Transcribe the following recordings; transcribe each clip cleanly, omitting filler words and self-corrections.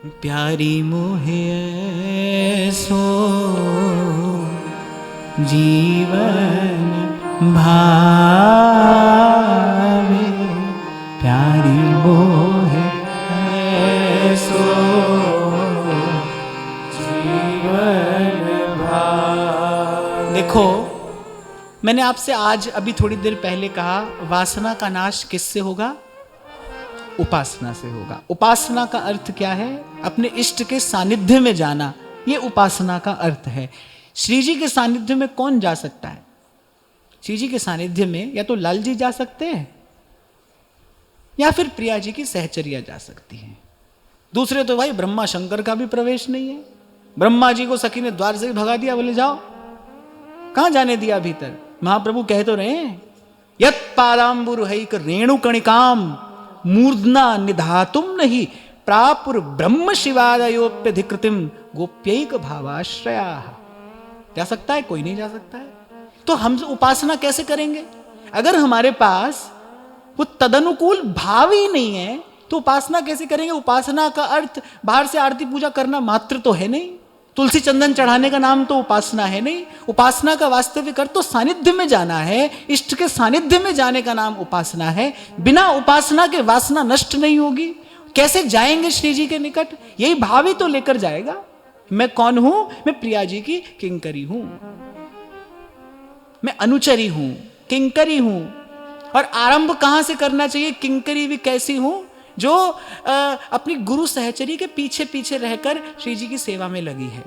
प्यारी मोहे सो जीवन भावे, प्यारी मोहे सो जीवन भावे। देखो, मैंने आपसे आज अभी थोड़ी देर पहले कहा, वासना का नाश किससे होगा? उपासना से होगा। उपासना का अर्थ क्या है? अपने इष्ट के सानिध्य में जाना, ये उपासना का अर्थ है। श्री जी के सानिध्य में कौन जा सकता है? श्री जी के सानिध्य में या तो लाल जी जा सकते हैं या फिर प्रिया जी की सहचर्या जा सकती है। दूसरे तो भाई ब्रह्मा शंकर का भी प्रवेश नहीं है। ब्रह्मा जी को सखी ने द्वार से ही भगा दिया, बोले जाओ, कहां जाने दिया भीतर। महाप्रभु कह तो रहे हैं, यत पादाम्बुरुहैक रेणुकणिकाम मूर्धना निधातुम नहीं प्रापुर ब्रह्म शिवादयोप्यधिकृतिम गोप्यैक भावाश्रया। जा सकता है? कोई नहीं जा सकता है। तो हम उपासना कैसे करेंगे? अगर हमारे पास वो तदनुकूल भाव ही नहीं है तो उपासना कैसे करेंगे? उपासना का अर्थ बाहर से आरती पूजा करना मात्र तो है नहीं, तुलसी चंदन चढ़ाने का नाम तो उपासना है नहीं। उपासना का वास्तविक अर्थ तो सानिध्य में जाना है, इष्ट के सानिध्य में जाने का नाम उपासना है। बिना उपासना के वासना नष्ट नहीं होगी। कैसे जाएंगे श्री जी के निकट? यही भाव ही तो लेकर जाएगा। मैं कौन हूं? मैं प्रिया जी की किंकरी हूं, मैं अनुचरी हूं, किंकरी हूं। और आरंभ कहां से करना चाहिए? किंकरी भी कैसी हूं? जो अपनी गुरु सहचरी के पीछे पीछे रहकर श्री जी की सेवा में लगी है।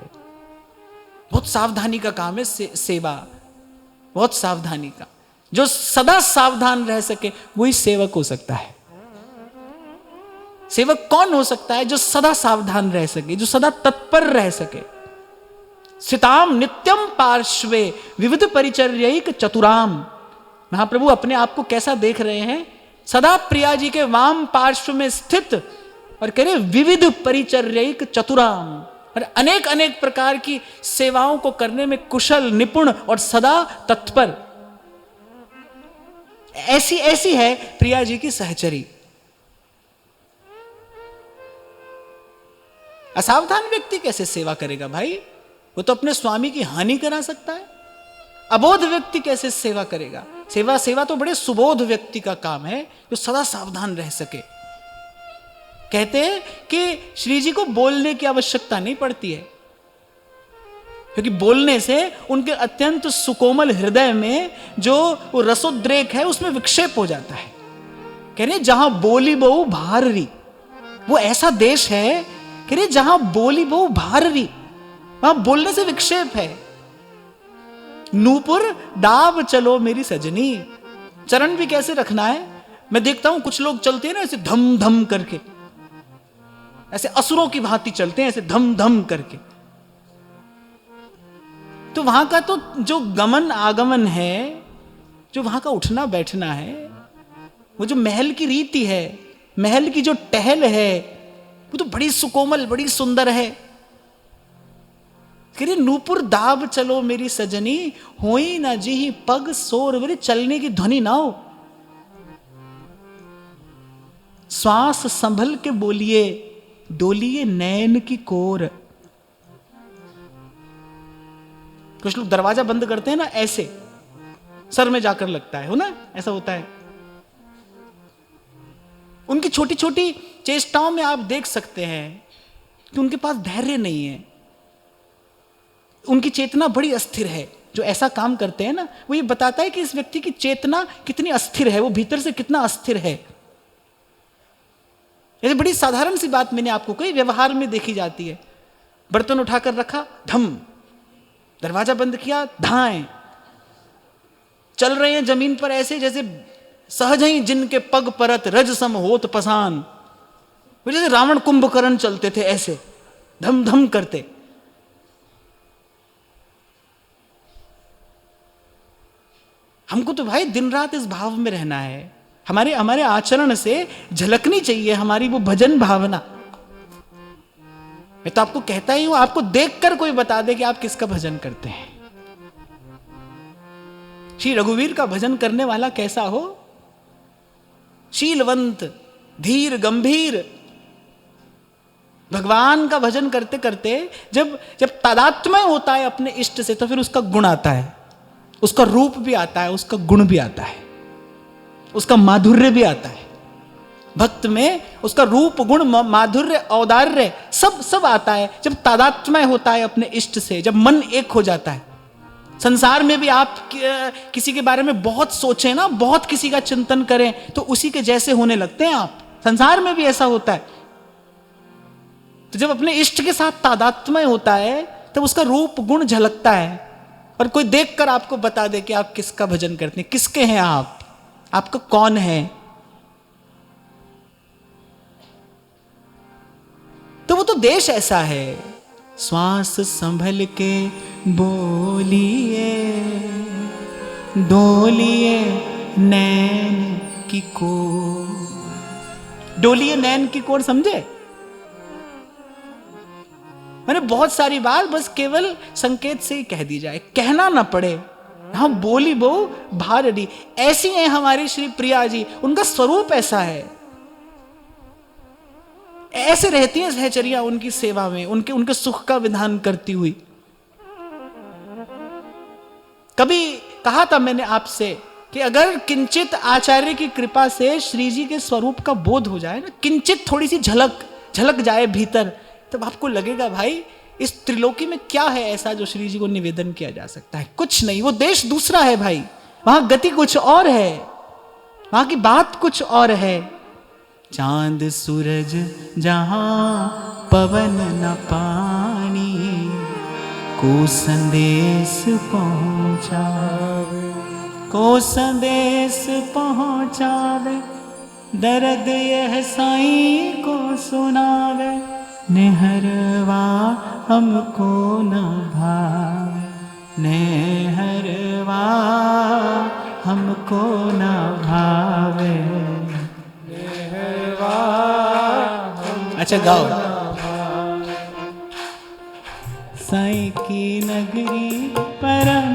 बहुत सावधानी का काम है सेवा, बहुत सावधानी का। जो सदा सावधान रह सके वही सेवक हो सकता है। सेवक कौन हो सकता है? जो सदा सावधान रह सके, जो सदा तत्पर रह सके। सिताम नित्यम पार्श्वे विविध परिचर्यैक चतुराम। महाप्रभु अपने आप को कैसा देख रहे हैं? सदा प्रिया जी के वाम पार्श्व में स्थित, और कह रहे विविध परिचर्यैक चतुराम, और अनेक अनेक प्रकार की सेवाओं को करने में कुशल, निपुण और सदा तत्पर। ऐसी ऐसी है प्रिया जी की सहचरी। असावधान व्यक्ति कैसे सेवा करेगा भाई? वो तो अपने स्वामी की हानि करा सकता है। अबोध व्यक्ति कैसे सेवा करेगा? सेवा तो बड़े सुबोध व्यक्ति का काम है, जो सदा सावधान रह सके। कहते हैं कि श्री जी को बोलने की आवश्यकता नहीं पड़ती है, क्योंकि बोलने से उनके अत्यंत सुकोमल हृदय में जो वो रसोद्रेक है उसमें विक्षेप हो जाता है। कह रहे जहां बोली बहु भाररी, वो ऐसा देश है कह रहे जहां बोली बहु भाररी, वहां बोलने से विक्षेप है। नूपुर दाब चलो मेरी सजनी। चरण भी कैसे रखना है? मैं देखता हूं कुछ लोग चलते हैं ना ऐसे धम धम करके, ऐसे असुरों की भांति चलते हैं, ऐसे धम धम करके। तो वहां का तो जो गमन आगमन है, जो वहां का उठना बैठना है, वो जो महल की रीति है, महल की जो टहल है, वो तो बड़ी सुकोमल, बड़ी सुंदर है। कह नूपुर दाब चलो मेरी सजनी, होई ना जी पग सोर। मेरे चलने की ध्वनि ना हो, श्वास संभल के बोलिए, डोलिए नैन की कोर। कुछ लोग दरवाजा बंद करते हैं ना, ऐसे सर में जाकर लगता है, हो ना, ऐसा होता है। उनकी छोटी छोटी चेष्टाओं में आप देख सकते हैं कि उनके पास धैर्य नहीं है, उनकी चेतना बड़ी अस्थिर है। जो ऐसा काम करते हैं ना, वो ये बताता है कि इस व्यक्ति की चेतना कितनी अस्थिर है, वो भीतर से कितना अस्थिर है। ये बड़ी साधारण सी बात मैंने आपको कही, व्यवहार में देखी जाती है। बर्तन उठाकर रखा, धम, दरवाजा बंद किया, धाएं। चल रहे हैं जमीन पर ऐसे जैसे सहज ही जिनके पग परत रज सम होत पसान। जैसे रावण कुंभकर्ण चलते थे, ऐसे धम धम करते। हमको तो भाई दिन रात इस भाव में रहना है। हमारे आचरण से झलकनी चाहिए हमारी वो भजन भावना। मैं तो आपको कहता ही हूं, आपको देखकर कोई बता दे कि आप किसका भजन करते हैं। श्री रघुवीर का भजन करने वाला कैसा हो? शीलवंत, धीर, गंभीर, भगवान का भजन करते करते जब जब तादात्म्य होता है अपने इष्ट से, तो फिर उसका गुण आता है, उसका रूप भी आता है, उसका गुण भी आता है, उसका माधुर्य भी आता है। भक्त में उसका रूप, गुण, माधुर्य, औदार्य सब सब आता है जब तादात्म्य होता है अपने इष्ट से, जब मन एक हो जाता है। संसार में भी आप किसी के बारे में बहुत सोचें ना, बहुत किसी का चिंतन करें, तो उसी के जैसे होने लगते हैं आप। संसार में भी ऐसा होता है। तो जब अपने इष्ट के साथ तादात्म्य होता है तब उसका रूप गुण झलकता है, और कोई देखकर आपको बता दे कि आप किसका भजन करते हैं, किसके हैं आप, आपका कौन है। तो वो तो देश ऐसा है। श्वास संभल के बोलिए, डोलिए नैन की कोर। डोलिए नैन की कोर समझे? मैंने बहुत सारी बात बस केवल संकेत से ही कह दी जाए, कहना ना पड़े। हम बोली बो भारती, ऐसी हैं हमारी श्री प्रिया जी, उनका स्वरूप ऐसा है, ऐसे रहती हैं सहचरिया उनकी सेवा में, उनके सुख का विधान करती हुई। कभी कहा था मैंने आपसे कि अगर किंचित आचार्य की कृपा से श्री जी के स्वरूप का बोध हो जाए ना, किंचित थोड़ी सी झलक जाए भीतर, तब आपको लगेगा भाई इस त्रिलोकी में क्या है ऐसा जो श्री जी को निवेदन किया जा सकता है। कुछ नहीं, वो देश दूसरा है भाई, वहां गति कुछ और है, वहां की बात कुछ और है। चांद सूरज जहां पवन न पानी, को संदेश पहुंचावे, को संदेश पहुंचावे, दर्द यह साईं को सुनावे, नेहरवा हमको न भावे, नेहरवा हमको न भावे, नेहरवा। अच्छा गाओ। साईं की नगरी परम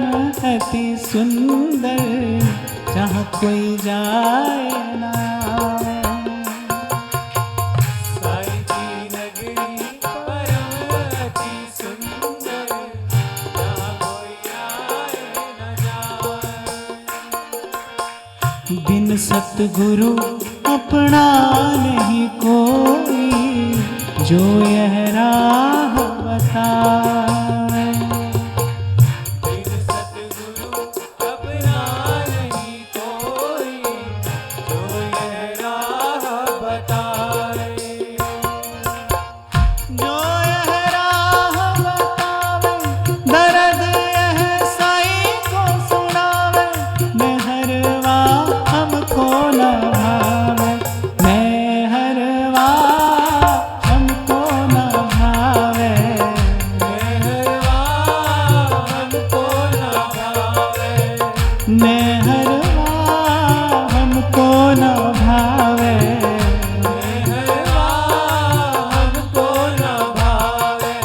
अति सुंदर, जहाँ कोई जाए ना। साईं की नगरी परम अति सुंदर, जहाँ कोई आए न जाए। बिन सतगुरु अपना नहीं कोई, जो यह राह बताए। बिन सतगुरु अपना नहीं कोई, जो यह राह बताए, जो यह राह बतावे, दर्द यह साईं को सुनावे, मेहरवा हमको न भावे, मेहरवा हमको न भावे, मेहरवा हमको न भावे, मेहरवा हमको न भावे, मेहरवा हमको न भावे।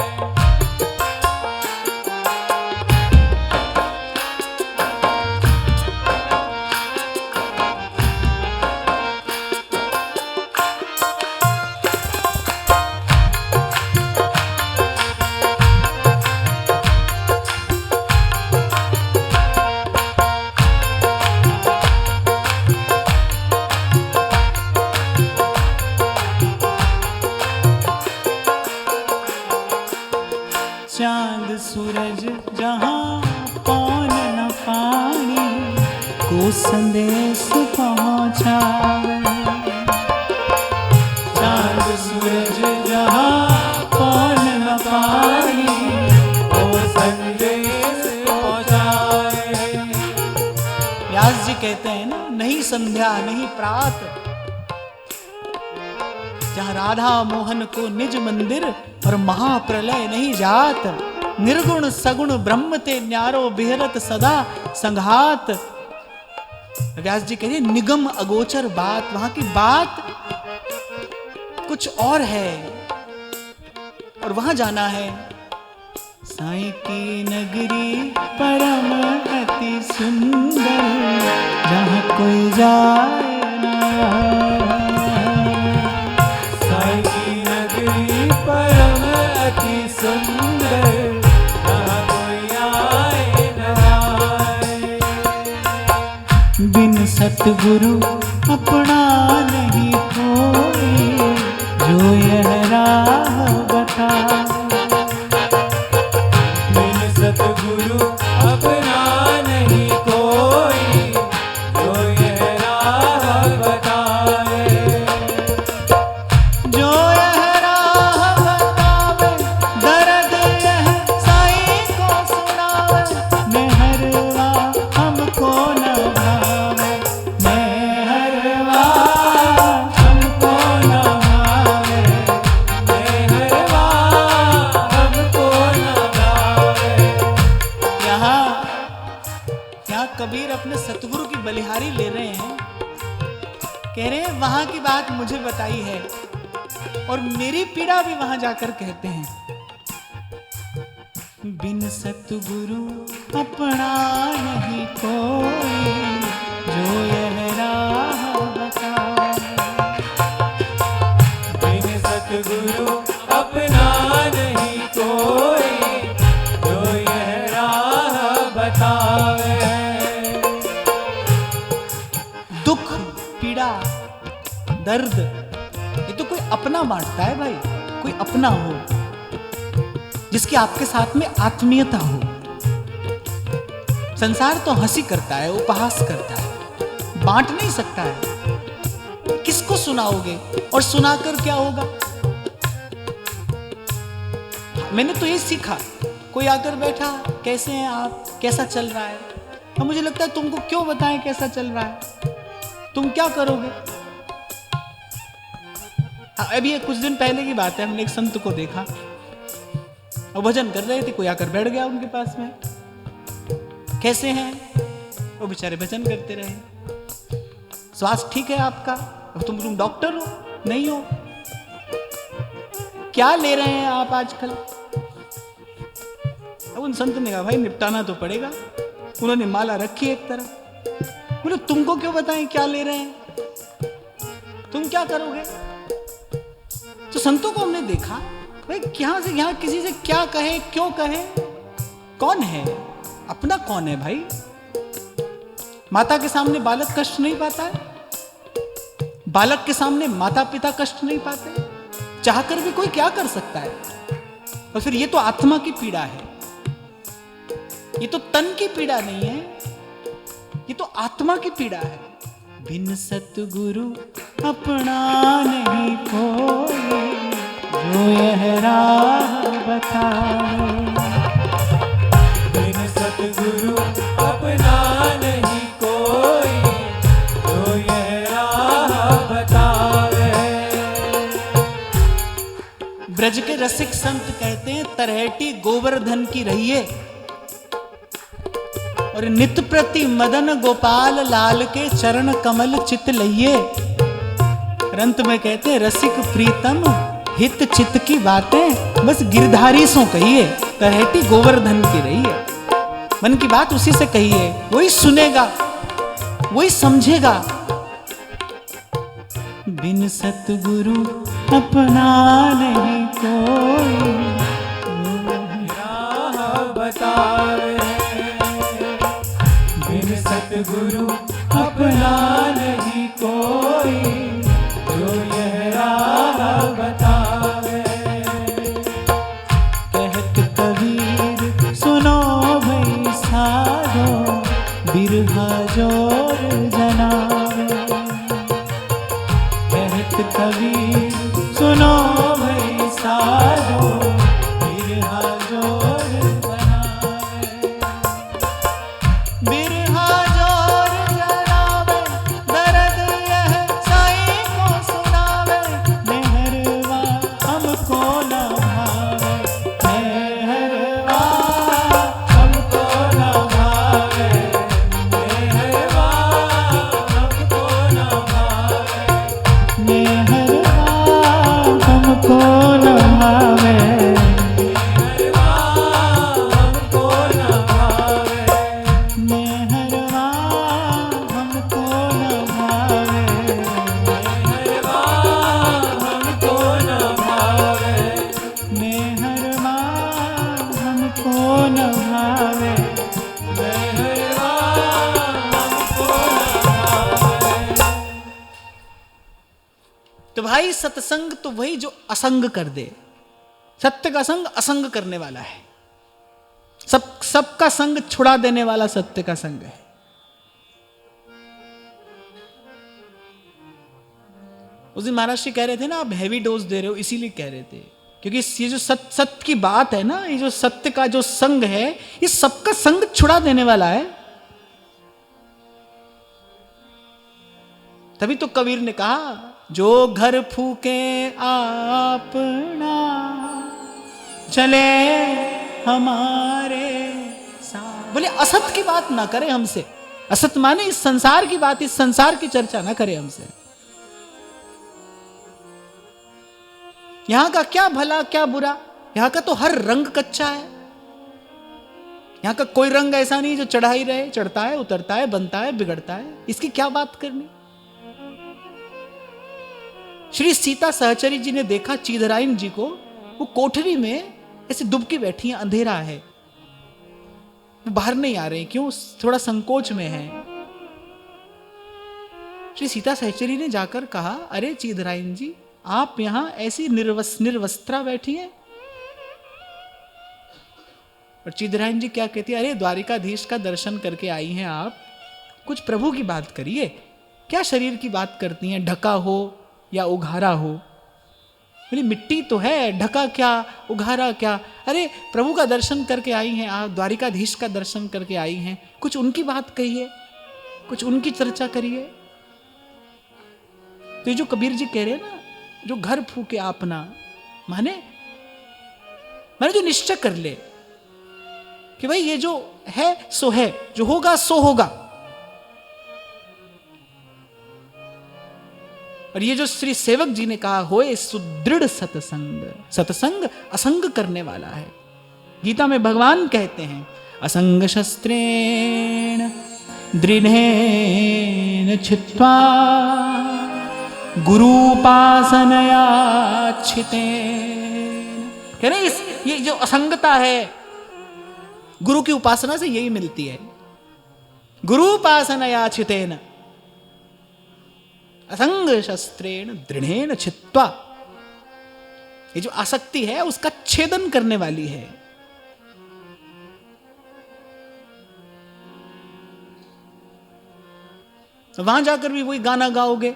चांद सूरज जहाँ पौन न पानी, को संदेश पहुँचावे। चांद सूरज जहाँ पौन न पानी, को संदेश पहुँचावे। व्यास जी कहते हैं ना, नहीं संध्या नहीं प्रात, जहाँ राधा मोहन को निज मंदिर और महाप्रलय नहीं जात, निर्गुण सगुण ब्रह्म ते न्यारो बिहरत सदा संघात। व्यास जी कहिए निगम अगोचर बात, वहां की बात कुछ और है, और वहां जाना है। साईं की नगरी परम अति सुंदर, जहाँ कोई जाए ना। साईं की नगरी परम अति सुंदर, जहाँ कोई आए न जाए। बिन सतगुरु अपना नहीं कोई, जो यह राह बताए। बिन सतगुरु अपना नहीं कोई, जो यह राह बताए। जो यह राह बतावे, दर्द यह साईं को सुनावे। मेहरवा हमको न भावे, मेहरवा हमको न भावे, मेहरवा हमको न भावे। यहाँ कबीर अपने सतगुरु की बलिहारी ले रहे हैं। कह रहे हैं वहां की बात मुझे बताई है, और मेरी पीड़ा भी वहां जाकर कहते हैं। बिन सतगुरु अपना नहीं कोई, जो यह राह बताए। बिन सतगुरु अपना नहीं कोई, जो यह राह बतावे। दुख, पीड़ा, दर्द, ये तो कोई अपना बांटता है भाई। कोई अपना हो जिसकी आपके साथ में आत्मीयता हो। संसार तो हंसी करता है, उपहास करता है, बांट नहीं सकता है। किसको सुनाओगे और सुनाकर क्या होगा? मैंने तो ये सीखा, कोई आकर बैठा, कैसे हैं आप, कैसा चल रहा है। अब मुझे लगता है तुमको क्यों बताएं कैसा चल रहा है, तुम क्या करोगे? अभी ये कुछ दिन पहले की बात है, हमने एक संत को देखा और भजन कर रहे थे, कोई आकर बैठ गया उनके पास में। कैसे हैं? वो बेचारे भजन करते रहे। स्वास्थ्य ठीक है आपका? अब तुम डॉक्टर हो? नहीं हो? क्या ले रहे हैं आप आजकल? अब उन संत ने कहा भाई निपटाना तो पड़ेगा। उन्होंने माला रखी एक तरफ। बोले तुमको क्यों बताएं क्या ले रहे हैं, तुम क्या करोगे? तो संतों को हमने देखा भाई यहाँ से यहाँ किसी से क्या कहे, क्यों कहे, कौन है अपना, कौन है भाई? माता के सामने बालक कष्ट नहीं पाता है, बालक के सामने माता पिता कष्ट नहीं पाते। चाहकर भी कोई क्या कर सकता है? और फिर ये तो आत्मा की पीड़ा है, ये तो तन की पीड़ा नहीं है, ये तो आत्मा की पीड़ा है। बिन सतगुरु अपना नहीं कोई, जो यह राह बताए। बिन सतगुरु अपना नहीं कोई, जो यह राह बतावे। ब्रज के रसिक संत कहते हैं तरहेटी गोवर्धन की रहिए, और नित प्रति मदन गोपाल लाल के चरण कमल चित लइए। अंत में कहते हैं रसिक प्रीतम हित चित की बातें बस गिरधारी सो कहिए। तरहेटी गोवर्धन की रहिए, मन की बात उसी से कहिए, वही सुनेगा, वही समझेगा। बिन सतगुरु अपना नहीं कोई, राह बतावे। बिन सतगुरु अपना नहीं कोई, जो यह राह बतावे। कहत कबीर सुनो भई साधो, बिरहा जोर जनावे। कहत कबीर सुनो भई साधो, भाई सत्संग तो वही जो असंग कर दे। सत्य का संग असंग करने वाला है, सबका संग छुड़ा देने वाला सत्य का संग है। उस दिन महाराज जी कह रहे थे ना, आप हैवी डोज दे रहे हो, इसीलिए कह रहे थे क्योंकि ये जो सत्य की बात है ना, ये जो सत्य का जो संग है, ये सबका संग छुड़ा देने वाला है। तभी तो कबीर ने कहा, जो घर फूके अपना चले हमारे साथ। बोले असत की बात ना करे हमसे। असत माने इस संसार की बात, इस संसार की चर्चा ना करे हमसे। यहां का क्या भला क्या बुरा, यहां का तो हर रंग कच्चा है। यहां का कोई रंग ऐसा नहीं जो चढ़ा ही रहे, चढ़ता है, उतरता है, बनता है, बिगड़ता है। इसकी क्या बात करनी। श्री सीता सहचरी जी ने देखा चीधराइन जी को, वो कोठरी में ऐसे दुबकी बैठी हैं, अंधेरा है, वो बाहर नहीं आ रहे। क्यों? थोड़ा संकोच में है। श्री सीता सहचरी ने जाकर कहा, अरे चीधराइन जी, आप यहां ऐसी निर्वस्त्रा बैठी हैं। और चीधराइन जी क्या कहती है, अरे द्वारिकाधीश का दर्शन करके आई हैं आप, कुछ प्रभु की बात करिए। क्या शरीर की बात करती हैं, ढका हो या उघारा हो। बोली मिट्टी तो है, ढका क्या उघारा क्या। अरे प्रभु का दर्शन करके आई हैं आप, द्वारिकाधीश का दर्शन करके आई हैं, कुछ उनकी बात कहिए, कुछ उनकी चर्चा करिए। तो ये जो कबीर जी कह रहे हैं ना, जो घर फूके आपना, माने जो निश्चय कर ले कि भाई ये जो है सो है, जो होगा सो होगा। और ये जो श्री सेवक जी ने कहा, होए सुदृढ़ सत्संग, सत्संग असंग करने वाला है। गीता में भगवान कहते हैं, असंग शस्त्रेण दृढ़ेन छित्त्वा गुरूपासनया छितेन। कह रहे ये जो असंगता है, गुरु की उपासना से यही मिलती है। गुरूपासनया छितेन असंग शस्त्रेण दृढ़ेन छित्त्वा। ये जो आसक्ति है उसका छेदन करने वाली है। वहां जाकर भी वही गाना गाओगे।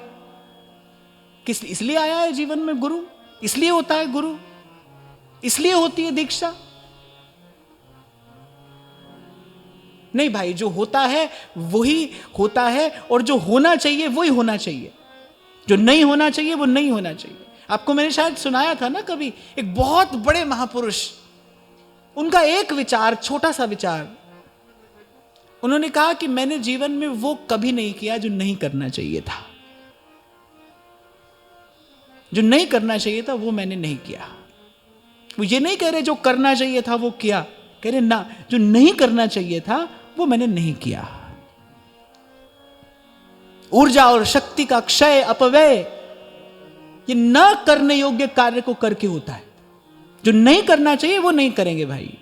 किस इसलिए आया है जीवन में गुरु, इसलिए होता है गुरु, इसलिए होती है दीक्षा। नहीं भाई, जो होता है वही होता है, और जो होना चाहिए वही होना चाहिए, जो नहीं होना चाहिए वो नहीं होना चाहिए। आपको मैंने शायद सुनाया था ना कभी, एक बहुत बड़े महापुरुष, उनका एक विचार, छोटा सा विचार, उन्होंने कहा कि मैंने जीवन में वो कभी नहीं किया जो नहीं करना चाहिए था। जो नहीं करना चाहिए था वो मैंने नहीं किया। वो ये नहीं कह रहे जो करना चाहिए था वो किया, कह रहे ना, जो नहीं करना चाहिए था वो मैंने नहीं किया। ऊर्जा और शक्ति का क्षय, अपव्यय, ये न करने योग्य कार्य को करके होता है। जो नहीं करना चाहिए वो नहीं करेंगे भाई।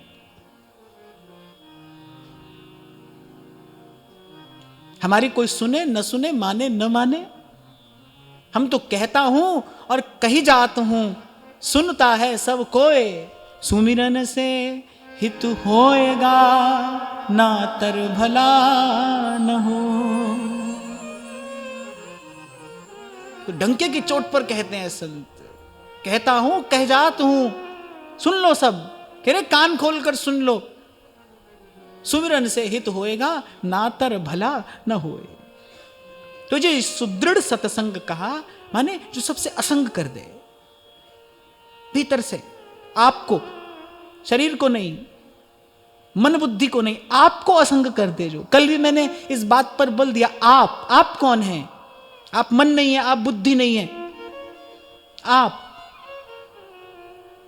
हमारी कोई सुने न सुने, माने न माने, हम तो कहता हूं और कही जात हूं, सुनता है सब कोई, सुमिरन से हित होएगा, ना तर भला न हो। तो डंके की चोट पर कहते हैं संत, कहता हूं कह जात हूं, सुन लो सब, कह रहे कान खोलकर सुन लो, सुमिरन से हित होएगा, ना तर भला न होए। तो जो सुदृढ़ सत्संग कहा, माने जो सबसे असंग कर दे, भीतर से आपको, शरीर को नहीं, मन बुद्धि को नहीं, आपको असंग कर दे। जो कल भी मैंने इस बात पर बल दिया, आप कौन हैं? आप मन नहीं है, आप बुद्धि नहीं है, आप।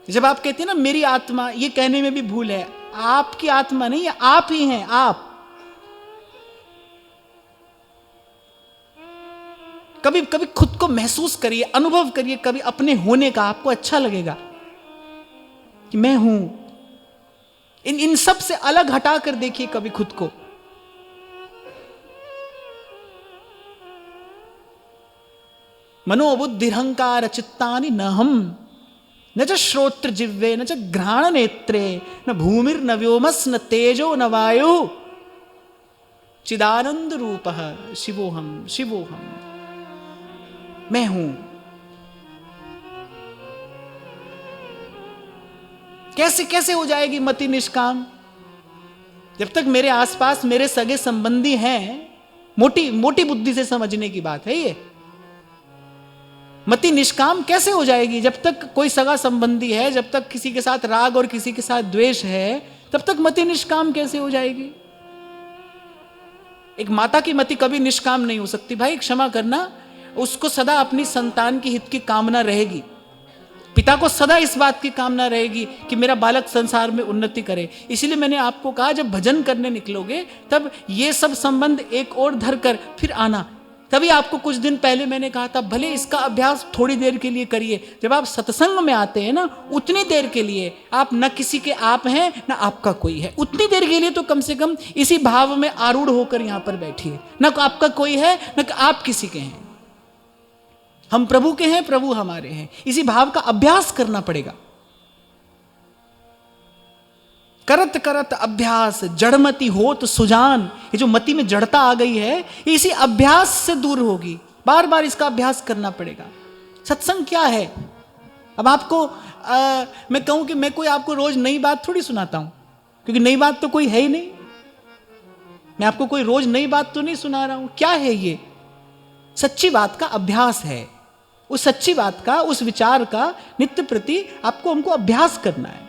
जब आप कहते हैं ना मेरी आत्मा, ये कहने में भी भूल है। आपकी आत्मा नहीं है, आप ही हैं। आप कभी कभी खुद को महसूस करिए, अनुभव करिए कभी अपने होने का, आपको अच्छा लगेगा कि मैं हूं। इन सब से अलग हटाकर देखिए कभी खुद को। मनोबुद्धिरहंकार चित्तानि न हम न च श्रोत्र जिह्वे न च घ्राण नेत्रे न भूमिर न व्योमस न तेजो न वायु चिदानंद रूपः शिवोहम शिवोहम, मैं हूं। कैसे कैसे हो जाएगी मति निष्काम? जब तक मेरे आसपास मेरे सगे संबंधी हैं, मोटी मोटी बुद्धि से समझने की बात है ये। मति निष्काम कैसे हो जाएगी? जब तक कोई सगा संबंधी है, जब तक किसी के साथ राग और किसी के साथ द्वेष है, तब तक मति निष्काम कैसे हो जाएगी? एक माता की मति कभी निष्काम नहीं हो सकती। भाई क्षमा करना, उसको सदा अपनी संतान की हित की कामना रहेगी। पिता को सदा इस बात की कामना रहेगी कि मेरा बालक संसार में उन्नति करे। इसीलिए मैंने आपको कहा, जब भजन करने निकलोगे तब ये सब संबंध एक और धर कर फिर आना। तभी आपको कुछ दिन पहले मैंने कहा था, भले इसका अभ्यास थोड़ी देर के लिए करिए। जब आप सत्संग में आते हैं ना, उतनी देर के लिए आप न किसी के आप हैं न आपका कोई है। उतनी देर के लिए तो कम से कम इसी भाव में आरूढ़ होकर यहां पर बैठिए, न आपका कोई है न आप किसी के हैं। हम प्रभु के हैं, प्रभु हमारे हैं। इसी भाव का अभ्यास करना पड़ेगा। करत करत अभ्यास जड़मति होत सुजान, ये जो मति में जड़ता आ गई है, इसी अभ्यास से दूर होगी। बार बार इसका अभ्यास करना पड़ेगा। सत्संग क्या है? अब आपको मैं कहूं कि मैं कोई आपको रोज नई बात थोड़ी सुनाता हूं, क्योंकि नई बात तो कोई है ही नहीं। मैं आपको कोई रोज नई बात तो नहीं सुना रहा हूं। क्या है ये? सच्ची बात का अभ्यास है। उस सच्ची बात का, उस विचार का नित्य प्रति आपको हमको अभ्यास करना है।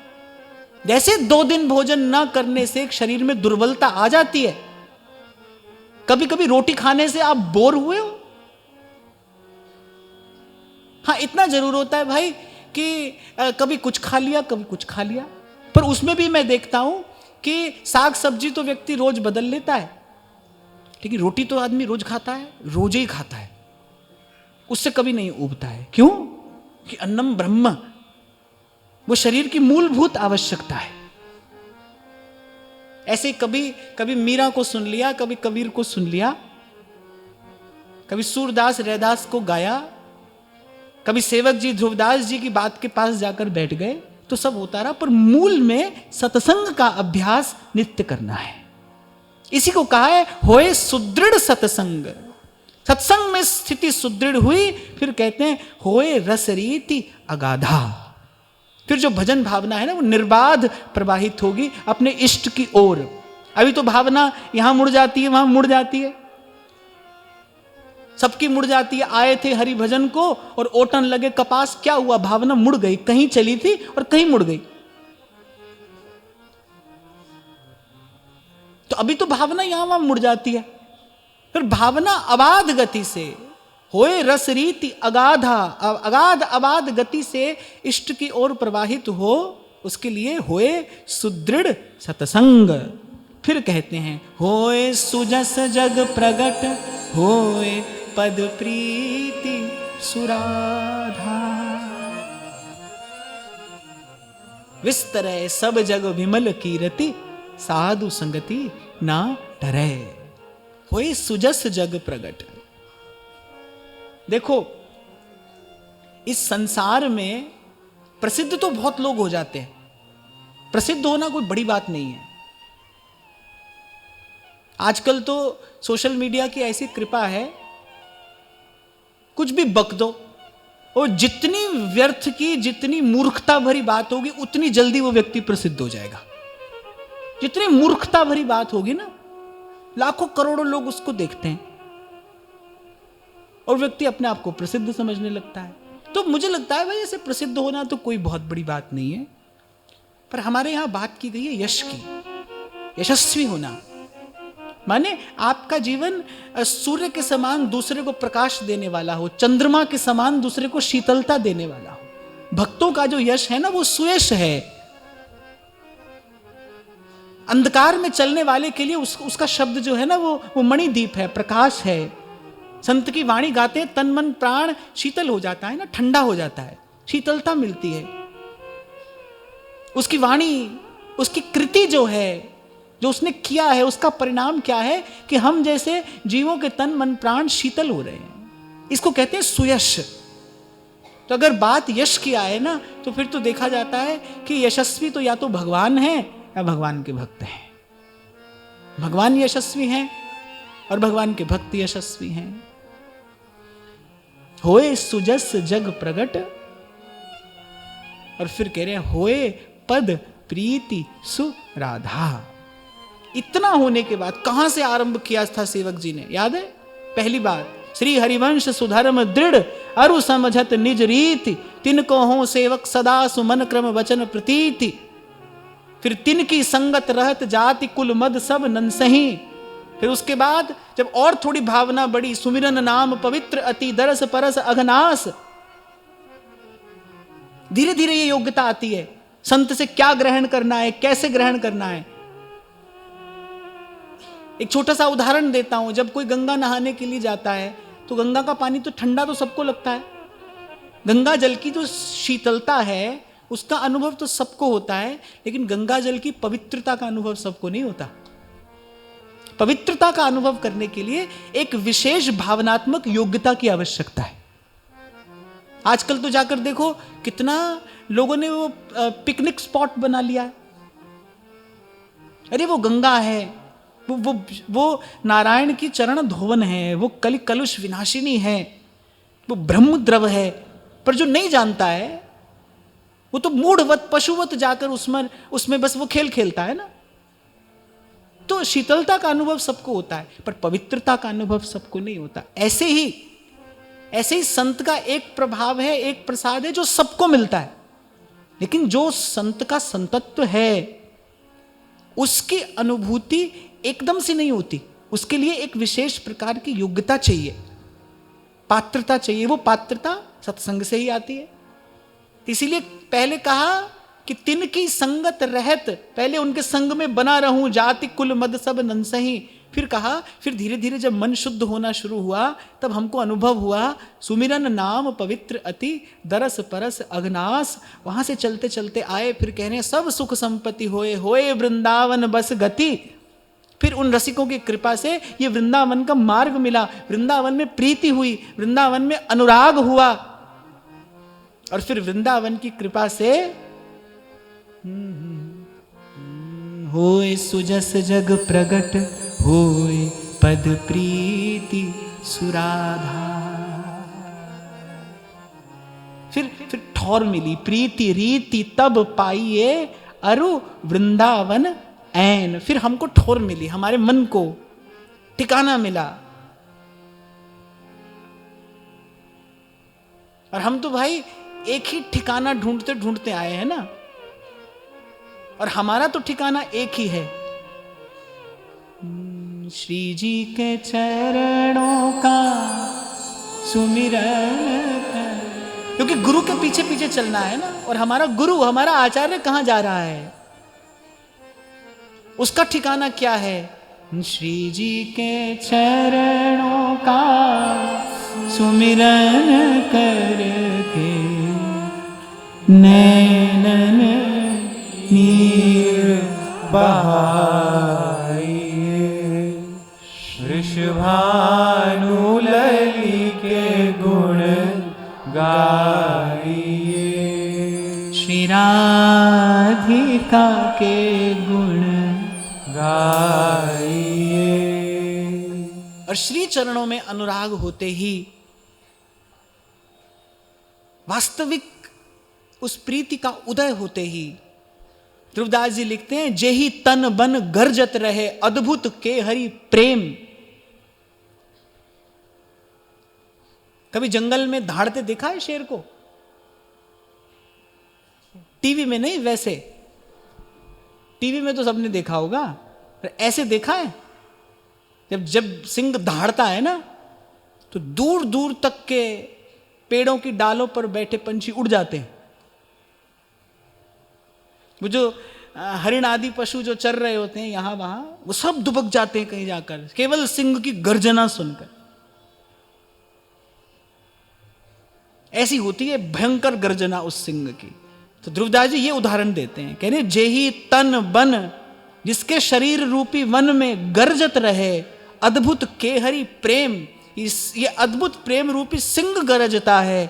जैसे 2 दिन भोजन ना करने से एक शरीर में दुर्बलता आ जाती है, कभी कभी रोटी खाने से आप बोर हुए हो? हाँ, इतना जरूर होता है भाई कि कभी कुछ खा लिया, कभी कुछ खा लिया। पर उसमें भी मैं देखता हूं कि साग सब्जी तो व्यक्ति रोज बदल लेता है, लेकिन रोटी तो आदमी रोज खाता है, रोज ही खाता है, उससे कभी नहीं उबता है। क्यों? कि अन्नम ब्रह्म, वो शरीर की मूलभूत आवश्यकता है। ऐसे कभी कभी मीरा को सुन लिया, कभी कबीर को सुन लिया, कभी सूरदास रैदास को गाया, कभी सेवक जी ध्रुवदास जी की बात के पास जाकर बैठ गए, तो सब होता रहा। पर मूल में सत्संग का अभ्यास नित्य करना है। इसी को कहा है होए सुदृढ़ सत्संग। सत्संग में स्थिति सुदृढ़ हुई, फिर कहते हैं होए रसरीति अगाधा। फिर जो भजन भावना है ना, वो निर्बाध प्रवाहित होगी अपने इष्ट की ओर। अभी तो भावना यहां मुड़ जाती है, वहां मुड़ जाती है, सबकी मुड़ जाती है। आए थे हरि भजन को और ओटन लगे कपास, क्या हुआ? भावना मुड़ गई, कहीं चली थी और कहीं मुड़ गई। तो अभी तो भावना यहां वहां मुड़ जाती है। फिर भावना अबाध गति से होए रस रीति अगाधा, अगाध अबाध गति से इष्ट की ओर प्रवाहित हो, उसके लिए होए सुदृढ़ सत्संग। फिर कहते हैं होए सुजस जग प्रगट, होए पद प्रीति सुराधा। विस्तरे सब जग विमल कीरति, साधु संगति ना डरे। होए सुजस जग प्रगट। देखो, इस संसार में प्रसिद्ध तो बहुत लोग हो जाते हैं। प्रसिद्ध होना कोई बड़ी बात नहीं है। आजकल तो सोशल मीडिया की ऐसी कृपा है, कुछ भी बक दो, और जितनी व्यर्थ की, जितनी मूर्खता भरी बात होगी, उतनी जल्दी वो व्यक्ति प्रसिद्ध हो जाएगा। जितनी मूर्खता भरी बात होगी ना, लाखों करोड़ों लोग उसको देखते हैं और व्यक्ति अपने आप को प्रसिद्ध समझने लगता है। तो मुझे लगता है भाई, ऐसे प्रसिद्ध होना तो कोई बहुत बड़ी बात नहीं है। पर हमारे यहां बात की गई है यश की, यशस्वी होना। माने आपका जीवन सूर्य के समान दूसरे को प्रकाश देने वाला हो, चंद्रमा के समान दूसरे को शीतलता देने वाला हो। भक्तों का जो यश है ना, वो सुयश है। अंधकार में चलने वाले के लिए उसका शब्द जो है ना, वो मणिदीप है, प्रकाश है। संत की वाणी गाते तन मन प्राण शीतल हो जाता है ना, ठंडा हो जाता है, शीतलता मिलती है। उसकी वाणी, उसकी कृति जो है, जो उसने किया है, उसका परिणाम क्या है कि हम जैसे जीवों के तन मन प्राण शीतल हो रहे हैं। इसको कहते हैं सुयश। तो अगर बात यश की आए ना, तो फिर तो देखा जाता है कि यशस्वी तो या तो भगवान है या भगवान के भक्त हैं। भगवान यशस्वी हैं और भगवान के भक्त यशस्वी हैं। होए सुजस जग प्रगट, और फिर कह रहे हैं होए पद प्रीति सुराधा। इतना होने के बाद कहां से आरंभ किया था सेवक जी ने, याद है? पहली बात, श्री हरिवंश सुधर्म दृढ़ अरु समझत निज रीति, तिनको हो सेवक सदा सुमन क्रम वचन प्रतीति। फिर तिन की संगत रहत जाति कुल मद सब नंसही। फिर उसके बाद जब और थोड़ी भावना बढ़ी, सुमिरन नाम पवित्र अति दरस परस अघनास। धीरे धीरे ये योग्यता आती है, संत से क्या ग्रहण करना है, कैसे ग्रहण करना है। एक छोटा सा उदाहरण देता हूं। जब कोई गंगा नहाने के लिए जाता है तो गंगा का पानी तो ठंडा तो सबको लगता है। गंगा जल की जो शीतलता है उसका अनुभव तो सबको होता है, लेकिन गंगा जल की पवित्रता का अनुभव सबको नहीं होता। पवित्रता का अनुभव करने के लिए एक विशेष भावनात्मक योग्यता की आवश्यकता है। आजकल तो जाकर देखो कितना लोगों ने वो पिकनिक स्पॉट बना लिया है। अरे वो गंगा है, वो नारायण की चरण धोवन है, वो कलुष विनाशिनी है, वो ब्रह्म द्रव है। पर जो नहीं जानता है वो तो मूढ़वत पशुवत जाकर उसमें बस वो खेल खेलता है ना। तो शीतलता का अनुभव सबको होता है, पर पवित्रता का अनुभव सबको नहीं होता। ऐसे ही संत का एक प्रभाव है, एक प्रसाद है जो सबको मिलता है, लेकिन जो संत का संतत्व है उसकी अनुभूति एकदम से नहीं होती। उसके लिए एक विशेष प्रकार की योग्यता चाहिए, पात्रता चाहिए। वो पात्रता सत्संग से ही आती है। इसीलिए पहले कहा कि तिन की संगत रहत, पहले उनके संग में बना रहूं, जाति कुल मद सब नंसही। फिर कहा, फिर धीरे धीरे जब मन शुद्ध होना शुरू हुआ तब हमको अनुभव हुआ सुमिरन नाम पवित्र अति दरस परस अघनास। वहां से चलते चलते आए, फिर कह रहे हैं सब सुख संपत्ति होए होए वृंदावन बस गति। फिर उन रसिकों की कृपा से ये वृंदावन का मार्ग मिला, वृंदावन में प्रीति हुई, वृंदावन में अनुराग हुआ, और फिर वृंदावन की कृपा से होए सुजस जग प्रगट, होए पद प्रीति सुराधा। फिर ठौर मिली, प्रीति रीति तब पाइए अरु वृंदावन ऐन। फिर हमको ठौर मिली, हमारे मन को ठिकाना मिला। और हम तो भाई एक ही ठिकाना ढूंढते ढूंढते आए हैं ना, और हमारा तो ठिकाना एक ही है, श्री जी के चरणों का सुमिरन कर। क्योंकि गुरु के पीछे पीछे चलना है ना, और हमारा गुरु, हमारा आचार्य कहां जा रहा है, उसका ठिकाना क्या है? श्री जी के चरणों का सुमिरन करके नैनन नीर बहाइए, वृषभानु लली के गुण गाइए, श्री राधिका के गुण गाइए। और श्री चरणों में अनुराग होते ही वास्तविक उस प्रीति का उदय होते ही ध्रुवदास जी लिखते हैं, जेहि तन बन गर्जत रहे अद्भुत के हरि प्रेम। कभी जंगल में धाड़ते देखा है शेर को? टीवी में नहीं, वैसे टीवी में तो सबने देखा होगा, पर ऐसे देखा है? जब सिंह धाड़ता है ना तो दूर दूर तक के पेड़ों की डालों पर बैठे पंछी उड़ जाते हैं। वो जो हरिण आदि पशु जो चर रहे होते हैं यहां वहां, वो सब दुबक जाते हैं कहीं जाकर, केवल सिंह की गर्जना सुनकर। ऐसी होती है भयंकर गर्जना उस सिंह की। तो ध्रुवदास जी ये उदाहरण देते हैं, कह रहे जेहि तन बन, जिसके शरीर रूपी वन में गर्जत रहे अद्भुत के हरि प्रेम। ये अद्भुत प्रेम रूपी सिंह गरजता है।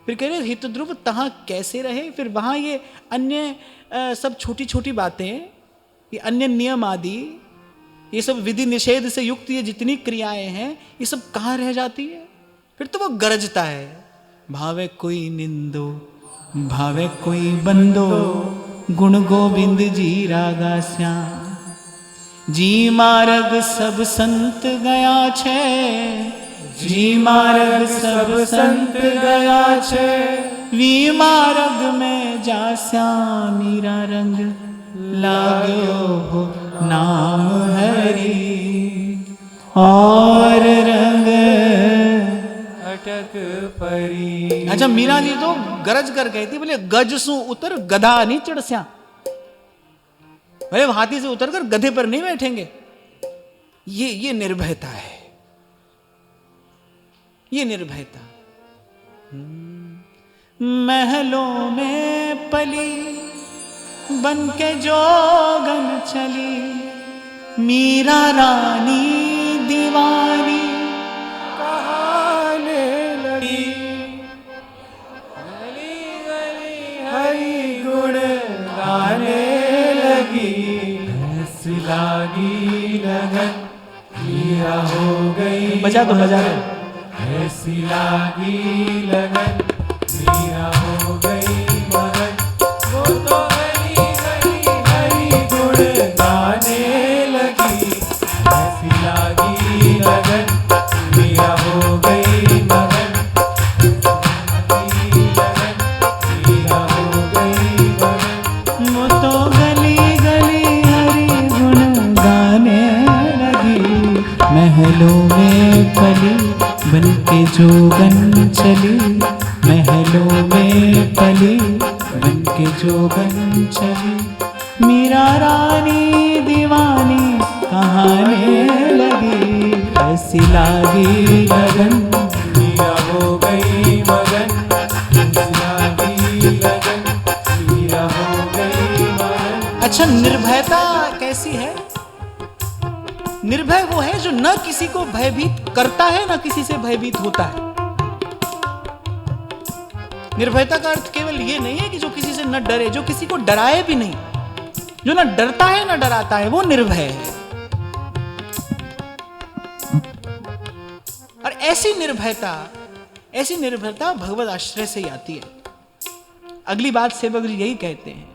फिर कह रहे हित ध्रुव तहां कैसे रहे। फिर वहां ये अन्य सब छोटी छोटी बातें, ये अन्य नियम आदि, ये सब विधि निषेध से युक्त ये जितनी क्रियाएं हैं, ये सब कहाँ रह जाती है। फिर तो वो गरजता है। भावे कोई निंदो भावे कोई बंदो, गुण गोविंद जी रागा श्याम। जी मार्ग सब संत गया छे, जी मार्ग सब संत गया छे। वी मार्ग में जा श्याम मीरा रंग, लाग्यो हो नाम हरि। और रंग अटक परी। अच्छा, मीरा जी तो गरज कर कहती, बोले गज सु उतर गधा नहीं चढ़स्या। बोले हाथी से उतरकर गधे पर नहीं बैठेंगे। ये निर्भयता है, ये निर्भयता। महलों में पली बन के जोगन चली, मीरा रानी दीवानी कहाने लगी। गली गली हरि गुण गाने लगी। ऐसी लागी लगन मीरा हो गई। बजा दो बजा दो। ऐसी लागी लगन मीरा हो गई मगन। वो तो गली गली हरि गुण गाने लगी। ऐसी लागी लगन मीरा हो गई मगन। ऐसी लगन मीरा हो गई मगन। वो तो गली गली हरि गुण गाने लगी। महलों में पली बन के जोगन चली, महलों में पली बन के जोगन चली। मीरा रानी दीवानी कहाने लगी। ऐसी लागी लगन मीरा हो गई मगन। ऐसी लागी लगन मीरा हो गई मगन। अच्छा, निर्भयता कैसी है? निर्भय वो है जो न किसी को भयभीत करता है, न किसी से भयभीत होता है। निर्भयता का अर्थ केवल ये नहीं है कि जो किसी से न डरे, जो किसी को डराए भी नहीं, जो न डरता है न डराता है, वो निर्भय है। और ऐसी निर्भयता भगवत आश्रय से ही आती है। अगली बात सेवक जी यही कहते हैं,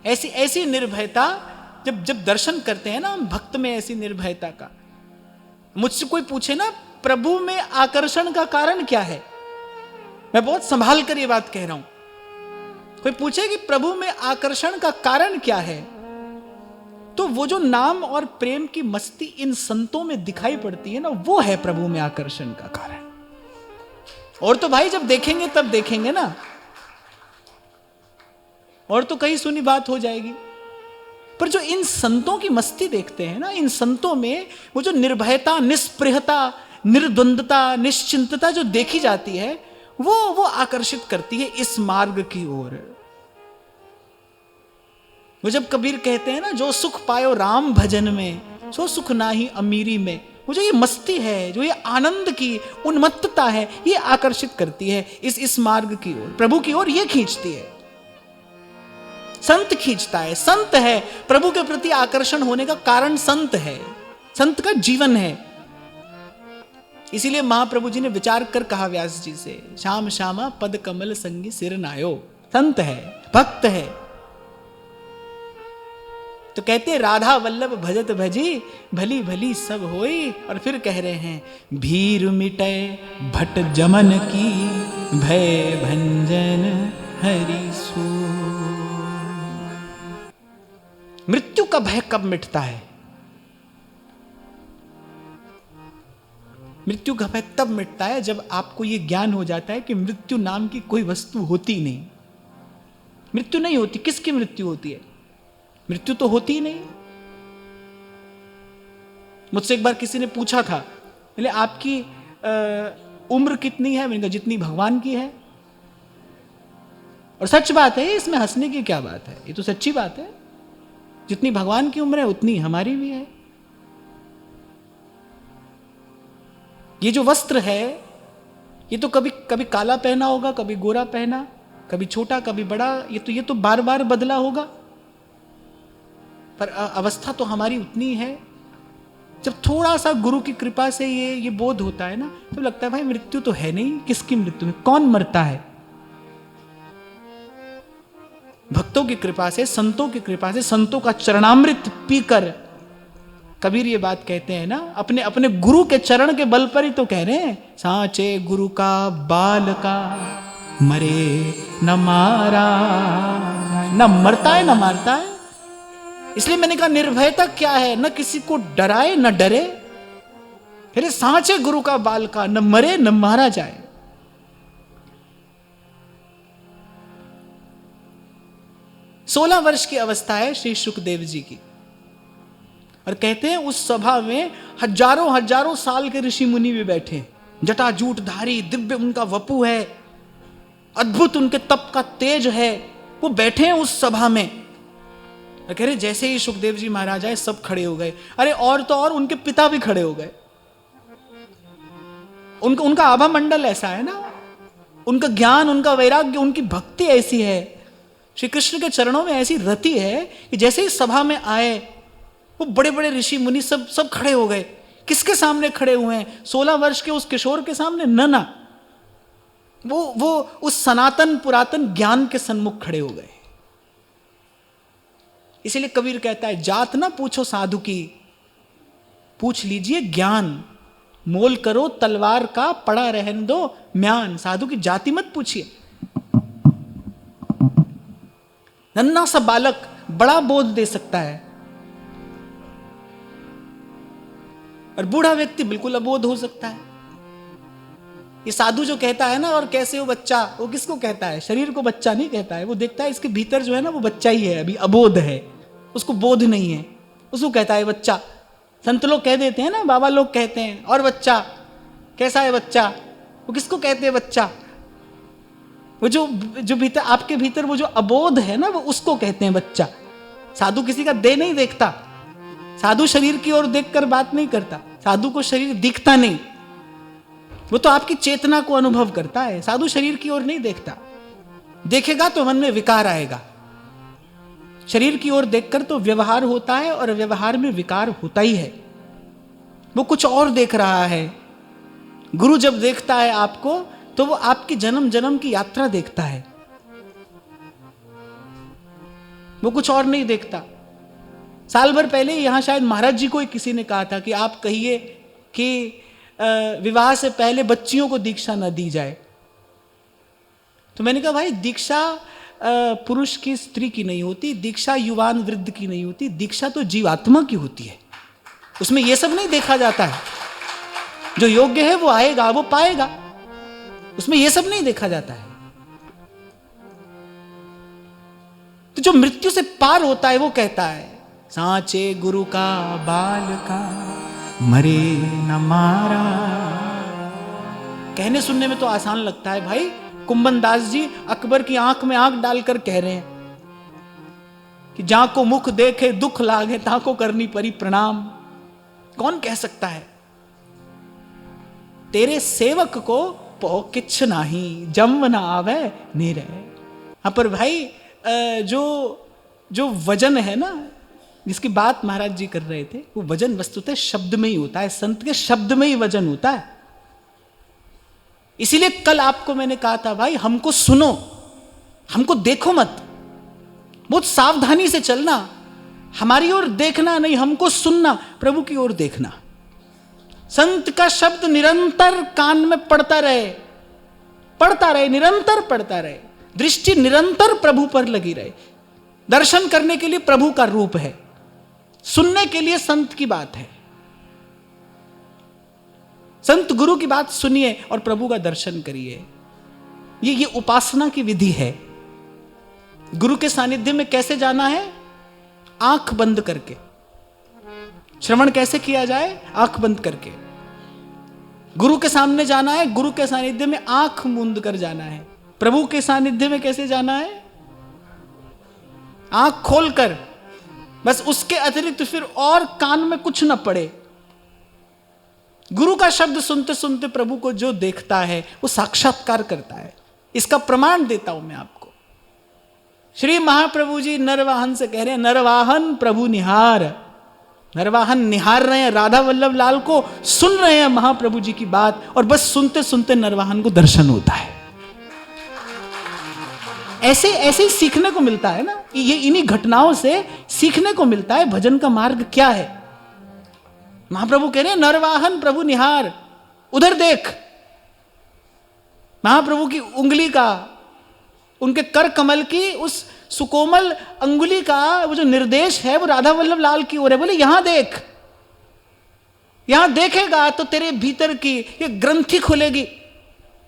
ऐसी निर्भयता जब दर्शन करते हैं ना हम भक्त में, ऐसी निर्भयता का। मुझसे कोई पूछे ना प्रभु में आकर्षण का कारण क्या है, मैं बहुत संभाल कर ये बात कह रहा हूं। कोई पूछे कि प्रभु में आकर्षण का कारण क्या है, तो वो जो नाम और प्रेम की मस्ती इन संतों में दिखाई पड़ती है ना, वो है प्रभु में आकर्षण का कारण। और तो भाई जब देखेंगे तब देखेंगे ना, और तो कहीं सुनी बात हो जाएगी। पर जो इन संतों की मस्ती देखते हैं ना, इन संतों में वो जो निर्भयता, निस्पृहता, निर्द्वंदता, निश्चिंतता जो देखी जाती है, वो आकर्षित करती है इस मार्ग की ओर। वो जब कबीर कहते हैं ना, जो सुख पायो राम भजन में, सो सुख नाही अमीरी में, वो जो ये मस्ती है, जो ये आनंद की उन्मत्तता है, ये आकर्षित करती है इस मार्ग की ओर, प्रभु की ओर ये खींचती है। संत खींचता है, संत है प्रभु के प्रति आकर्षण होने का कारण। संत है, संत का जीवन है। इसीलिए महाप्रभु जी ने विचार कर कहा व्यास जी से, श्याम श्यामा पद कमल संगी सिर नायो। संत है, भक्त है। तो कहते राधा वल्लभ भजत भजी, भली भली सब होई। और फिर कह रहे हैं, भीर मिटे भट जमन की, भय भंजन हरि सो। मृत्यु का भय कब मिटता है? मृत्यु का भय तब मिटता है जब आपको यह ज्ञान हो जाता है कि मृत्यु नाम की कोई वस्तु होती नहीं। मृत्यु नहीं होती। किसकी मृत्यु होती है? मृत्यु तो होती ही नहीं। मुझसे एक बार किसी ने पूछा था, बोले आपकी उम्र कितनी है? मैंने कहा जितनी भगवान की है। और सच बात है, इसमें हंसने की क्या बात है, ये तो सच्ची बात है। जितनी भगवान की उम्र है उतनी हमारी भी है। ये जो वस्त्र है, ये तो कभी कभी काला पहना होगा, कभी गोरा पहना, कभी छोटा कभी बड़ा, ये तो बार बार बदला होगा। पर अवस्था तो हमारी उतनी है। जब थोड़ा सा गुरु की कृपा से ये बोध होता है ना, तो लगता है भाई मृत्यु तो है नहीं, किसकी मृत्यु है, कौन मरता है। भक्तों की कृपा से, संतों की कृपा से, संतों का चरणामृत पीकर, कबीर ये बात कहते हैं ना, अपने अपने गुरु के चरण के बल पर ही तो कह रहे हैं, सांचे गुरु का बाल का मरे न मारा, न मरता है न मारता है। इसलिए मैंने कहा निर्भयता क्या है, न किसी को डराए न डरे, फिर सांचे गुरु का बाल का, न मरे न मारा जाए। 16 वर्ष की अवस्था है श्री सुखदेव जी की, और कहते हैं उस सभा में हजारों हजारों साल के ऋषि मुनि भी बैठे, जटाजूटधारी, दिव्य उनका वपु है, अद्भुत उनके तप का तेज है, वो बैठे हैं उस सभा में। कह रहे जैसे ही सुखदेव जी महाराज आए सब खड़े हो गए। अरे और तो और उनके पिता भी खड़े हो गए। उनका आभा मंडल ऐसा है ना, उनका ज्ञान, उनका वैराग्य, उनकी भक्ति ऐसी है, श्री कृष्ण के चरणों में ऐसी रति है कि जैसे ही सभा में आए वो बड़े बड़े ऋषि मुनि सब खड़े हो गए। किसके सामने खड़े हुए हैं? 16 वर्ष के उस किशोर के सामने? ना, वो उस सनातन पुरातन ज्ञान के सन्मुख खड़े हो गए। इसीलिए कबीर कहता है, जात ना पूछो साधु की, पूछ लीजिए ज्ञान, मोल करो तलवार का, पड़ा रहने दो म्यान। साधु की जाति मत पूछिए। नन्हा सा बालक बड़ा बोध दे सकता है, और बूढ़ा व्यक्ति बिल्कुल अबोध हो सकता है। ये साधु जो कहता है ना, और कैसे हो बच्चा, वो किसको कहता है? शरीर को बच्चा नहीं कहता है, वो देखता है इसके भीतर जो है ना वो बच्चा ही है, अभी अबोध है, उसको बोध नहीं है, उसको कहता है बच्चा। संत लोग कह देते हैं ना, बाबा लोग कहते हैं, और बच्चा कैसा है बच्चा, वो किसको कहते हैं बच्चा? वो जो भीतर, आपके भीतर वो जो अबोध है ना, वो उसको कहते हैं बच्चा। साधु किसी का देह नहीं देखता, साधु शरीर की ओर देखकर बात नहीं करता, साधु को शरीर दिखता नहीं, वो तो आपकी चेतना को अनुभव करता है। साधु शरीर की ओर नहीं देखता, देखेगा तो मन में विकार आएगा। शरीर की ओर देखकर तो व्यवहार होता है, और व्यवहार में विकार होता ही है, वो कुछ और देख रहा है। गुरु जब देखता है आपको, तो वो आपकी जन्म जन्म की यात्रा देखता है, वो कुछ और नहीं देखता। साल भर पहले यहां शायद महाराज जी को ही किसी ने कहा था कि आप कहिए कि विवाह से पहले बच्चियों को दीक्षा न दी जाए। तो मैंने कहा भाई, दीक्षा पुरुष की स्त्री की नहीं होती, दीक्षा युवान वृद्ध की नहीं होती, दीक्षा तो जीवात्मा की होती है। उसमें यह सब नहीं देखा जाता है, जो योग्य है वो आएगा, वो पाएगा, उसमें यह सब नहीं देखा जाता है। तो जो मृत्यु से पार होता है वो कहता है, सांचे गुरु का बाल का मरे न मारा। कहने सुनने में तो आसान लगता है भाई। कुंभन दास जी अकबर की आंख में आंख डालकर कह रहे हैं कि जहां को मुख देखे दुख लागे, ताको करनी परी प्रणाम। कौन कह सकता है? तेरे सेवक को पो किछ नाही, जम न आवे नीरे। हाँ, पर भाई जो वजन है ना, जिसकी बात महाराज जी कर रहे थे, वो वजन वस्तुतः शब्द में ही होता है, संत के शब्द में ही वजन होता है। इसीलिए कल आपको मैंने कहा था भाई, हमको सुनो, हमको देखो मत, बहुत सावधानी से चलना, हमारी ओर देखना नहीं, हमको सुनना, प्रभु की ओर देखना। संत का शब्द निरंतर कान में पड़ता रहे, निरंतर पड़ता रहे, दृष्टि निरंतर प्रभु पर लगी रहे। दर्शन करने के लिए प्रभु का रूप है, सुनने के लिए संत की बात है। संत गुरु की बात सुनिए और प्रभु का दर्शन करिए। ये उपासना की विधि है। गुरु के सानिध्य में कैसे जाना है? आंख बंद करके। श्रवण कैसे किया जाए? आंख बंद करके। गुरु के सामने जाना है, गुरु के सानिध्य में आंख मूंद कर जाना है। प्रभु के सानिध्य में कैसे जाना है? आंख खोलकर, बस उसके अतिरिक्त फिर और कान में कुछ न पड़े। गुरु का शब्द सुनते सुनते प्रभु को जो देखता है वो साक्षात्कार करता है। इसका प्रमाण देता हूं मैं आपको। श्री महाप्रभु जी नरवाहन से कह रहे हैं, नरवाहन प्रभु निहार। नरवाहन निहार रहे हैं राधा वल्लभ लाल को, सुन रहे हैं महाप्रभु जी की बात, और बस सुनते सुनते नरवाहन को दर्शन होता है। ऐसे ऐसे ही सीखने को मिलता है ना, ये इन्हीं घटनाओं से सीखने को मिलता है भजन का मार्ग क्या है। महाप्रभु कह रहे हैं नरवाहन प्रभु निहार, उधर देख। महाप्रभु की उंगली का, उनके कर कमल की उस सुकोमल अंगुली का वो जो निर्देश है वो राधा वल्लभ लाल की ओर है। बोले यहां देख, यहां देखेगा तो तेरे भीतर की ये ग्रंथि खुलेगी,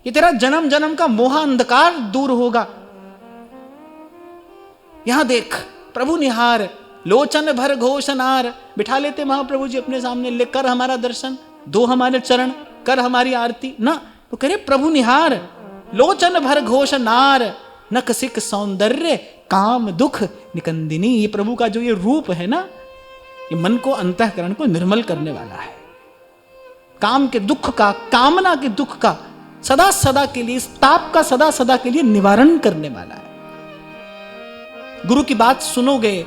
ये तेरा जन्म जन्म का मोह अंधकार दूर होगा। यहां देख, प्रभु निहार, लोचन भर घोषनार। बिठा लेते महाप्रभु जी अपने सामने, ले कर हमारा दर्शन, दो हमारे चरण, कर हमारी आरती ना। तो कह रहे प्रभु निहार, लोचन भर घोषनार, नक सिक सौंदर्य काम दुख निकंदिनी। ये प्रभु का जो ये रूप है ना, ये मन को, अंतःकरण को निर्मल करने वाला है। काम के दुख का, कामना के दुख का सदा सदा के लिए, इस ताप का सदा सदा के लिए निवारण करने वाला है। गुरु की बात सुनोगे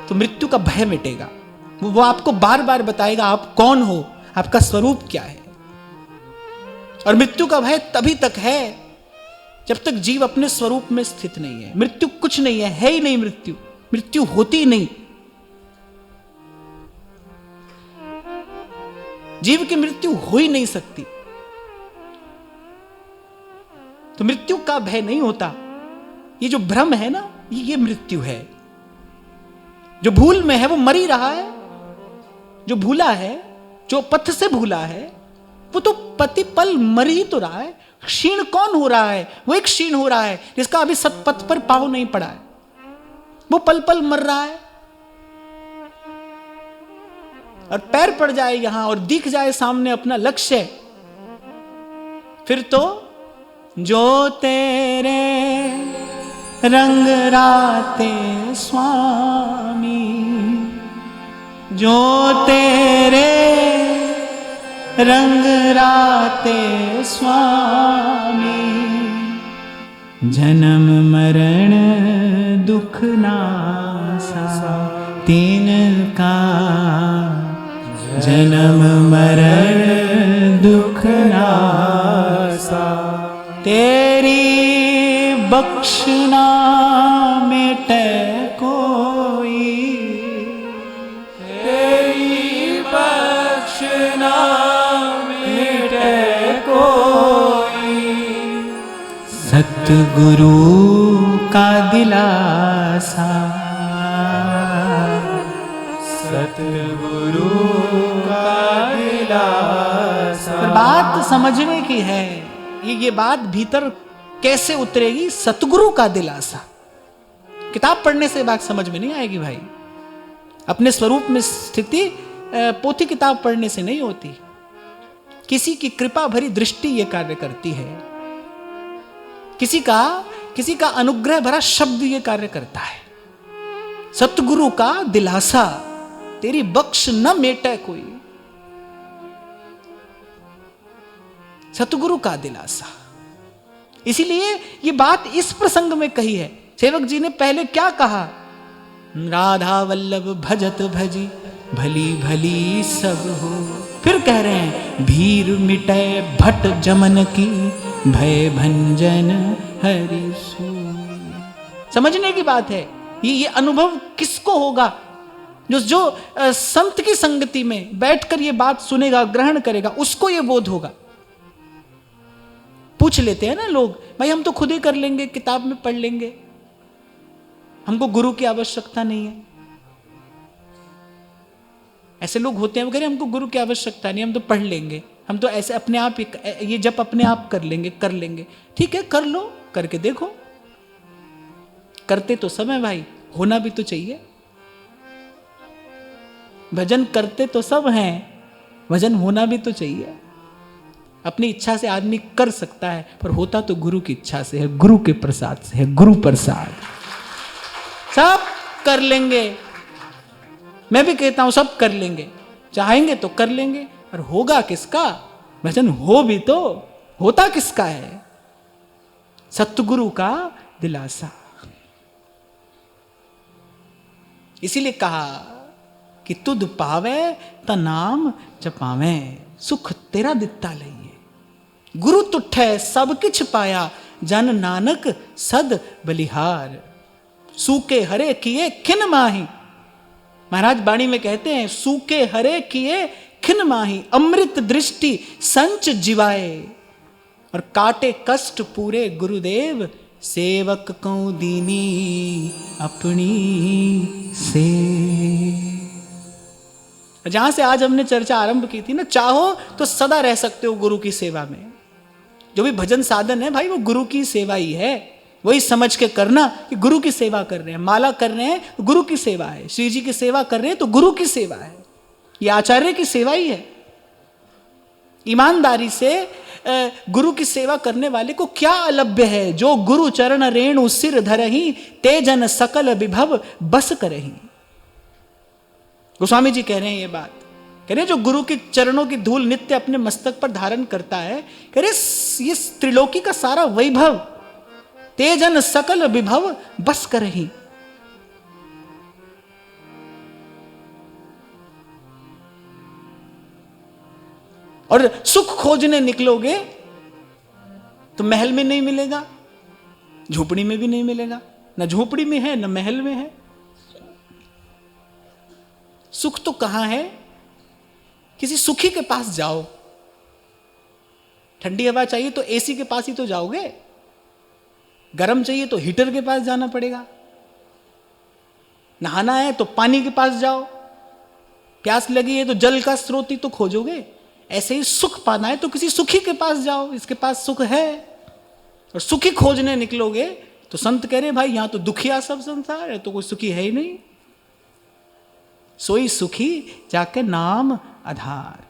तो मृत्यु का भय मिटेगा। वो आपको बार बार बताएगा आप कौन हो, आपका स्वरूप क्या है। और मृत्यु का भय तभी तक है जब तक जीव अपने स्वरूप में स्थित नहीं है। मृत्यु कुछ नहीं है ही नहीं। मृत्यु मृत्यु होती ही नहीं। जीव की मृत्यु हो ही नहीं सकती। तो मृत्यु का भय नहीं होता। ये जो भ्रम है ना, ये मृत्यु है। जो भूल में है वो मर ही रहा है। जो भूला है, जो पथ से भूला है, वो तो पति पल मर ही तो रहा है। क्षीण कौन हो रहा है? वो एक क्षीण हो रहा है जिसका अभी सतपथ पर पांव नहीं पड़ा है। वो पल पल मर रहा है। और पैर पड़ जाए यहां और दिख जाए सामने अपना लक्ष्य, फिर तो जो तेरे रंग राते स्वामी, जो तेरे रंग राते स्वामी, जन्म मरण दुख नासा तीन का, जन्म मरण दुख नासा, तेरी बख्शना मिटे कोई, तेरी बख्शना मिटे कोई, सतगुरु का दिलासा, सतगुरु का दिलासा। बात समझने की है। ये बात भीतर कैसे उतरेगी? सतगुरु का दिलासा। किताब पढ़ने से बात समझ में नहीं आएगी भाई। अपने स्वरूप में स्थिति पोथी किताब पढ़ने से नहीं होती। किसी की कृपा भरी दृष्टि ये कार्य करती है। किसी का अनुग्रह भरा शब्द ये कार्य करता है। सतगुरु का दिलासा, तेरी बख्श न मेटे कोई, सतगुरु का दिलासा। इसीलिए ये बात इस प्रसंग में कही है। सेवक जी ने पहले क्या कहा? राधा वल्लभ भजत भजी भली भली सब हो। फिर कह रहे हैं भीर मिटे भट जमन की भय भंजन हरि सो। समझने की बात है। ये अनुभव किसको होगा? जो संत की संगति में बैठकर ये बात सुनेगा, ग्रहण करेगा, उसको ये बोध होगा। पूछ लेते हैं ना लोग, भाई हम तो खुद ही कर लेंगे, किताब में पढ़ लेंगे, हमको गुरु की आवश्यकता नहीं है। ऐसे लोग होते हैं, वो कह रहे हमको गुरु की आवश्यकता नहीं, हम तो पढ़ लेंगे, हम तो ऐसे अपने आप ये जब अपने आप कर लेंगे। ठीक है, कर लो, करके देखो। करते तो सब है भाई, होना भी तो चाहिए। भजन करते तो सब हैं, भजन होना भी तो चाहिए। अपनी इच्छा से आदमी कर सकता है, पर होता तो गुरु की इच्छा से है, गुरु के प्रसाद से है। गुरु प्रसाद सब कर लेंगे। मैं भी कहता हूं सब कर लेंगे, चाहेंगे तो कर लेंगे, और होगा किसका? भजन हो भी तो होता किसका है? सतगुरु का दिलासा। इसीलिए कहा कि तुद पावे ता नाम जपावे, सुख तेरा दिता लइए। गुरु तुठै सब किछ पाया, जन नानक सद बलिहार। सूके हरे किए खिन माही, महाराज बाणी में कहते हैं सूके हरे किए खिन माही, अमृत दृष्टि संच जीवाए। और काटे कष्ट पूरे गुरुदेव, सेवक को दीनी अपनी से। जहां से आज हमने चर्चा आरंभ की थी ना, चाहो तो सदा रह सकते हो गुरु की सेवा में। जो भी भजन साधन है भाई, वो गुरु की सेवा ही है। वही समझ के करना कि गुरु की सेवा कर रहे हैं। माला कर रहे हैं तो गुरु की सेवा है, श्री जी की सेवा कर रहे हैं तो गुरु की सेवा है, ये आचार्य की सेवा ही है। ईमानदारी से गुरु की सेवा करने वाले को क्या अलभ्य है? जो गुरु चरण रेणु सिर धरही, तेजन सकल विभव बस करही। गोस्वामी जी कह रहे हैं ये बात, कह रहे हैं जो गुरु के चरणों की धूल नित्य अपने मस्तक पर धारण करता है, कह रहे ये त्रिलोकी का सारा वैभव, तेजन सकल विभव बस करही। और सुख खोजने निकलोगे तो महल में नहीं मिलेगा, झोपड़ी में भी नहीं मिलेगा। न झोपड़ी में है न महल में है। सुख तो कहां है? किसी सुखी के पास जाओ। ठंडी हवा चाहिए तो एसी के पास ही तो जाओगे, गर्म चाहिए तो हीटर के पास जाना पड़ेगा, नहाना है तो पानी के पास जाओ, प्यास लगी है तो जल का स्रोत ही तो खोजोगे। ऐसे ही सुख पाना है तो किसी सुखी के पास जाओ, इसके पास सुख है। और सुखी खोजने निकलोगे तो संत कह रहे भाई यहां तो दुखिया सब संसार है, तो कोई सुखी है ही नहीं। सोई सुखी जाके नाम आधार।